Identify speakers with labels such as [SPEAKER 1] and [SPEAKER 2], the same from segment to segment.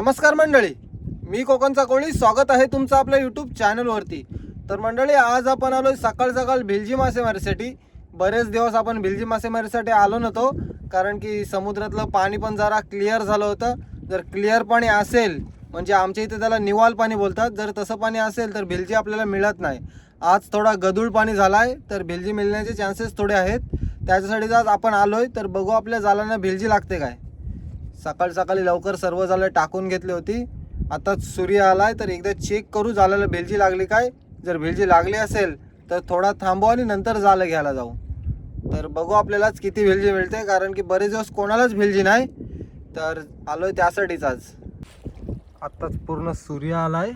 [SPEAKER 1] नमस्कार मंडळी, मी कोकणचा कोळी. स्वागत आहे तुमचं आपल्या यूट्यूब चॅनलवरती. तर मंडळी, आज आपण आलो सकाळ सकाळ भिलजी मासेमारीसाठी. बरेच दिवस आपण भिलजी मासेमारीसाठी आलो नव्हतो, कारण की समुद्रातलं पाणी पण जरा क्लिअर झालं होतं. जर क्लिअर पाणी असेल म्हणजे आमच्या इथे त्याला निवाल पाणी बोलतात, जर तसं पाणी असेल तर भिलजी आपल्याला मिळत नाही. आज थोडा गदूळ पाणी झाला आहे, तर भिलजी मिळण्याचे चान्सेस थोडे आहेत. त्याच्यासाठी आज आपण आलोय, तर बघू आपल्या जालांना भिलजी लागते काय. सकाळ सकाळी लवकर सर्व जाळं टाकून घेतली होती. आता सूर्य आलाय, तर एकदा चेक करू जाळ्याला भेलजी लागली काय. जर भेलजी लागली असेल तर थोडा थांबू आणि नंतर जाळं घ्यायला जाऊ. तर बघू आपल्यालाच किती भेलजी मिळते, कारण की बरेच दिवस कोणालाच भेलजी नाही. तर आलोय त्यासाठीच आज. आत्ताच पूर्ण सूर्य आलाय,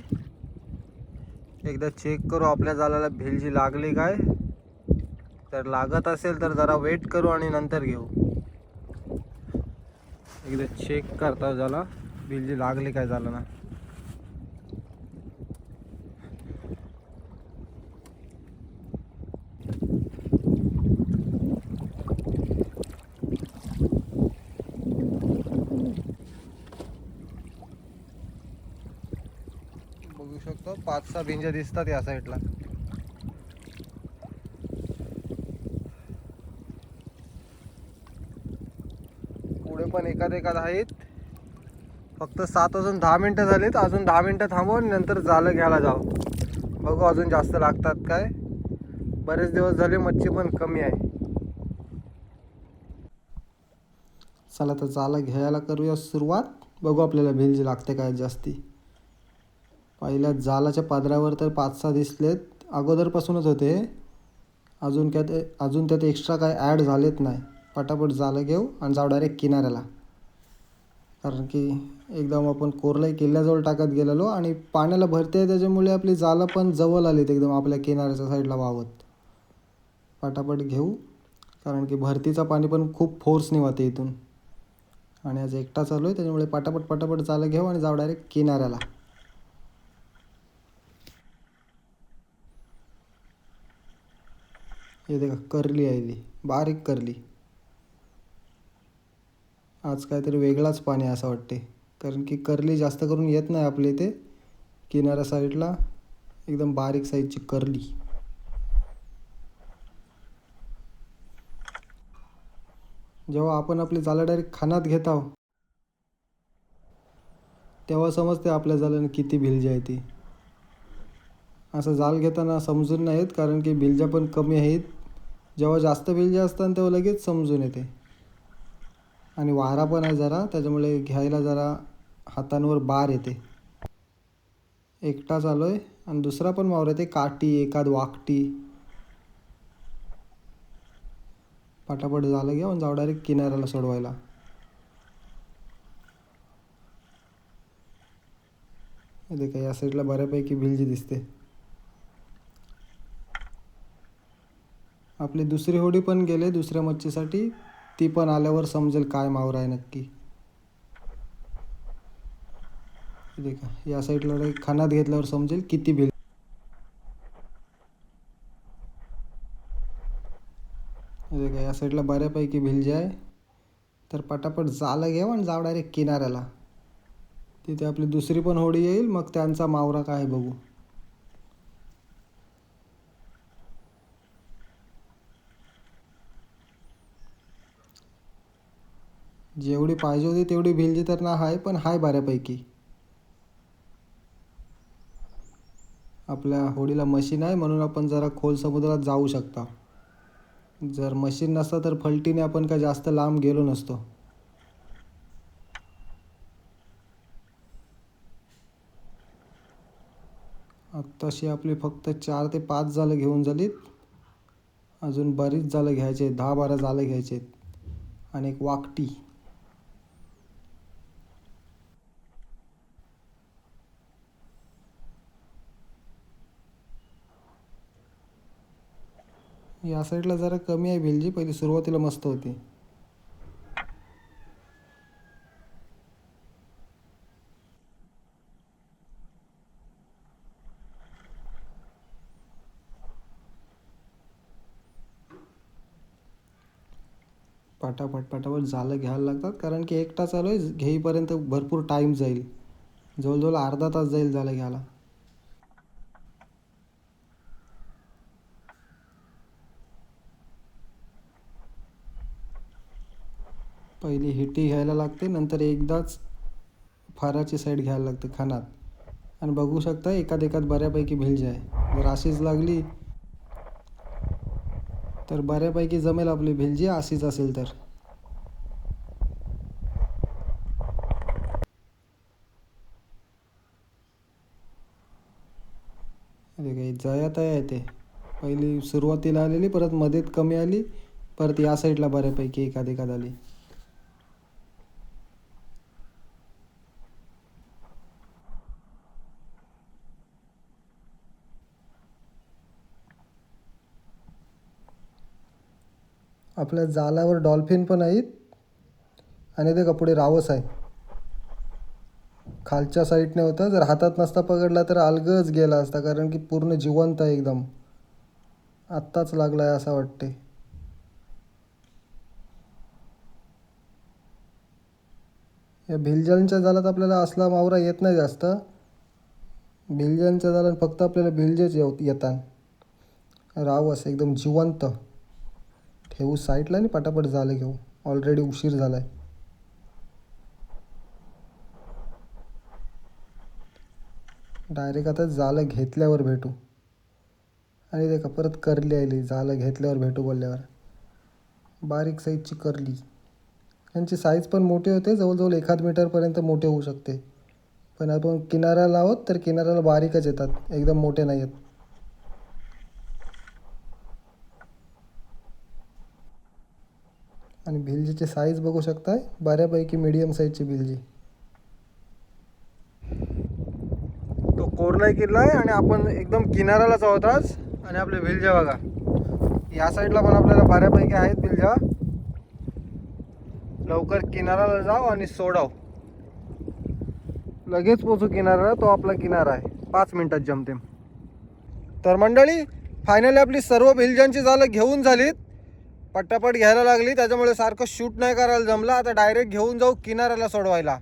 [SPEAKER 1] एकदा चेक करू आपल्या जाळ्याला भेलजी लागली काय. तर लागत असेल तर जरा वेट करू आणि नंतर घेऊ. एकदा चेक करता झाला भेलजी लागली काय झालं ना. बघू शकतो 5-6 भिंज्या दिसतात या साईडला. पुढे पण एखाद आहेत. फक्त 7 वाजून 10 मिनटं झालीत. अजून 10 मिनटं थांबू आणि नंतर जाळं घ्यायला जाऊ. बघू अजून जास्त लागतात काय. बरेच दिवस झाले मच्छी पण कमी आहे. चला तर जाळं घ्यायला करूया सुरुवात. बघू आपल्याला भेलजी लागते काय जास्ती. पहिल्या जाळाच्या पदरावर तर 5-6 दिसलेत, अगोदरपासूनच होते. अजून त्यात एक्स्ट्रा काय ॲड झालेत नाही. पटापट जाळं घेऊ आणि जाऊ डायरेक्ट किनाऱ्याला, कारण की एकदम आपण कोरलाई किल्ल्याजवळ टाकत गेलेलो आणि पाण्याला भरते आहे, त्याच्यामुळे आपली जाळं पण जवळ आलीत एकदम आपल्या किनाऱ्याच्या साईडला वावत. पटापट घेऊ, कारण की भरतीचा पाणी पण खूप फोर्सने वाहते इथून आणि आज एकटा चालू आहे, त्याच्यामुळे पटापट जाळं घेऊ आणि जाऊ डायरेक्ट किनाऱ्याला. हे देखा करली आहे, ती बारीक करली. आज काहीतरी वेगळाच पाणी असं वाटते, कारण की करली जास्त करून येत नाही आपल्या इथे किनाऱ्या साईडला. एकदम बारीक साईजची करली. जेव्हा आपण आपली जाळं डायरेक्ट खानात घेत आहोत, तेव्हा समजते आपल्या जाळ्यानं किती भिलजी आहे ती. असं जाळ घेताना समजून नाही येत, कारण की भिलज्या पण कमी आहेत. जेव्हा जास्त भिलज्या असतात तेव्हा लगेच समजून येते. आणि वारा पण आहे जरा, त्याच्यामुळे घ्यायला जरा हातांवर बार येते. एकटा चालू आहे आणि दुसरा पण वावर येते, काठी एखाद वाकटी. पटापट जाळं घेऊन जाऊ डायरेक्ट किनाऱ्याला सोडवायला. हे काय या साईडला बऱ्यापैकी भिलजी दिसते. आपली दुसरी होडी पण गेले दुसऱ्या मच्छीसाठी, ती पण आल्यावर समजेल काय मावर आहे नक्की. देखा या साईडला खानात घेतल्यावर समजेल किती भिल. देखा या साईडला बऱ्यापैकी भिलजी आहे. तर पटापट जाळं घेऊ आणि जाऊ डायरेक्ट किनाऱ्याला. तिथे आपली दुसरी पण होडी येईल, मग त्यांचा मावरा काय बघू. जेवढी पाहिजे होती तेवढी भिलजी तर ना आहे, पण हाय बऱ्यापैकी. आपल्या होडीला मशीन आहे म्हणून आपण जरा खोल समुद्रात जाऊ शकता. जर मशीन नसतं तर फलटीने आपण काय जास्त लांब गेलो नसतो. आत्ताशी आपली फक्त 4 ते 5 जाळं घेऊन झालीत. अजून बरीच जाळं घ्यायचे, 10-12 जाळं घ्यायचे आणि एक वाकटी. या साईडला जरा कमी आहे भिलजी, पहिली सुरुवातीला मस्त होती. पटापट जाळं घ्यायला लागतात, कारण की एकटा चालू आहे, घेईपर्यंत भरपूर टाईम जाईल. जवळजवळ अर्धा तास जाईल झालं घ्यायला. पहिली हिटी घ्यायला लागते, नंतर एकदाच फाराची साईड घ्यायला लागते खानात. आणि बघू शकता एकात एकात बऱ्यापैकी भिलजी आहे. जर अशीच लागली तर बऱ्यापैकी जमेल आपली भिलजी, अशीच असेल तर. अरे काही जयात आहे ते. पहिली सुरुवातीला आलेली, परत मध्येत कमी आली, परत या साईडला बऱ्यापैकी एकात एकात आली. आपल्या जालावर डॉल्फिन पण आहेत आणि ते कपडे रावस आहे. खालच्या साईडने होता, जर हातात नसता पकडला तर अलगच गेला असता, कारण की पूर्ण जिवंत आहे एकदम. आत्ताच लागला आहे असं वाटते. या भिलजांच्या जालात आपल्याला असला मावरा येत नाही जास्त. भिलजांच्या जालात फक्त आपल्याला भिलजेच येतात. रावस एकदम जिवंत. ठेवू साईडला आणि पटापट झालं घेऊ, ऑलरेडी उशीर झाला आहे. डायरेक्ट आता जालं घेतल्यावर भेटू. आणि ते का परत करली आली, जालं घेतल्यावर भेटू बोलल्यावर. बारीक साईजची करली. यांची साईज पण मोठी होते, जवळजवळ 1 मीटरपर्यंत मोठे होऊ शकते. पण आपण किनाऱ्याला लावत तर किनाऱ्याला बारीकच येतात, एकदम मोठे नाही आहेत. आणि भिलजीची साईज बघू शकताय, बऱ्यापैकी मीडियम साईजची भिलजी. तो कोरलाय किल्ला आहे आणि आपण एकदम किनाऱ्यालाच आहोत आज. आणि आपले भिलजा बघा, या साईडला पण आपल्याला बऱ्यापैकी आहेत भिलजा. लवकर किनाऱ्याला जाऊ आणि सोडाव, लगेच पोचू किनाऱ्याला. तो आपला किनारा आहे, 5 मिनिटात जमते. तर मंडळी, फायनली आपली सर्व भिलजांची जालं घेऊन झालीत. पटापट घ्यायला लागली, त्याच्यामुळे सारखं शूट नाही करायला जमलं. आता डायरेक्ट घेऊन जाऊ किनाऱ्याला सोडवायला.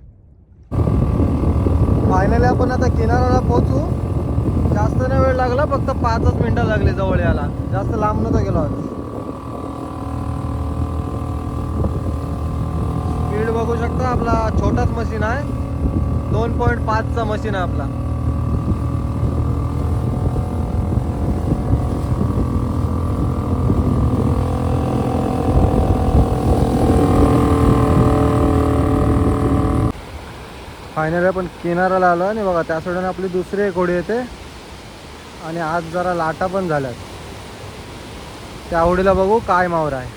[SPEAKER 1] फायनली आपण आता किनाऱ्याला पोहोचू. जास्त नाही वेळ लागला, फक्त 5च मिनिटं लागली जवळ यायला. जास्त लांब नव्हतं गेलो आज. स्पीड बघू शकता, आपला छोटाच मशीन आहे, 2.5चा मशीन आहे आपला. फायनली आपण किनाऱ्याला आलो आणि बघा त्या सोडून आपली दुसरी एक होडी येते. आणि आज जरा लाटा पण झाल्यात, त्या होडीला बघू काय मावरा आहे.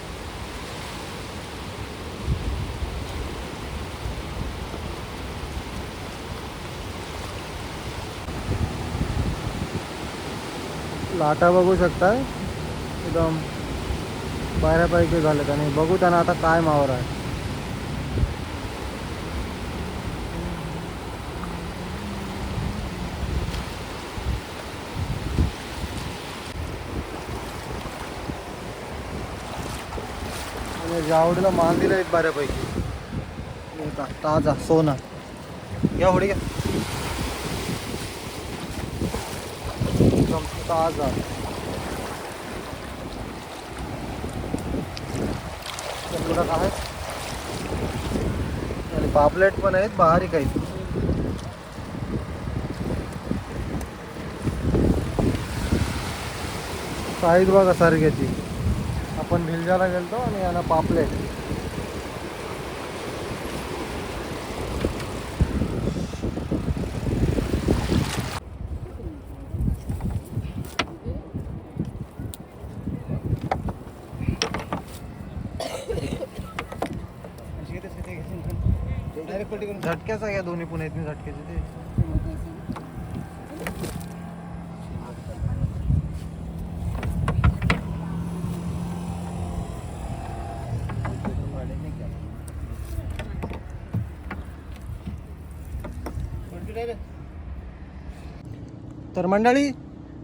[SPEAKER 1] लाटा बघू शकताय, एकदम बऱ्यापैकी झालेत. आणि बघू त्यांना आता काय मावरा आहे. जावडीला मान दिला एक बऱ्यापैकी ताजा सोना. घ्या होडी घ्या, एकदम ताजा. पुढं काय आणि पापलेट पण आहेत, बारीक आहेत. साईज बघा सारख्याची. आपण भिलजाला गेलतो आणि याला पापलेट. झटक्याचा घ्या, दोन्ही पण आहेत झटक्याचे ते. तर मंडळी,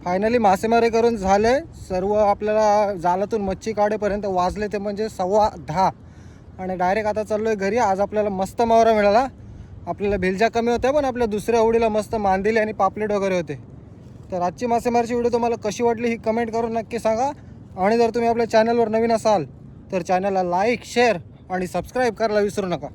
[SPEAKER 1] फायनली मासेमारी करून झाले सर्व. आपल्याला जालातून मच्छी काढेपर्यंत वाजले ते म्हणजे 10:15. आणि डायरेक्ट आता चाललो आहे घरी. आज आपल्याला मस्त मावरा मिळाला. आपल्याला भेलज्या कमी होत्या, पण आपल्या दुसऱ्या होडीला मस्त मांदेली आणि पापलेट वगैरे होते. तर आजची मासेमारीची व्हिडिओ तुम्हाला कशी वाटली ही कमेंट करून नक्की सांगा. आणि जर तुम्ही आपल्या चॅनलवर नवीन असाल तर चॅनलला लाईक, शेअर आणि सबस्क्राईब करायला विसरू नका.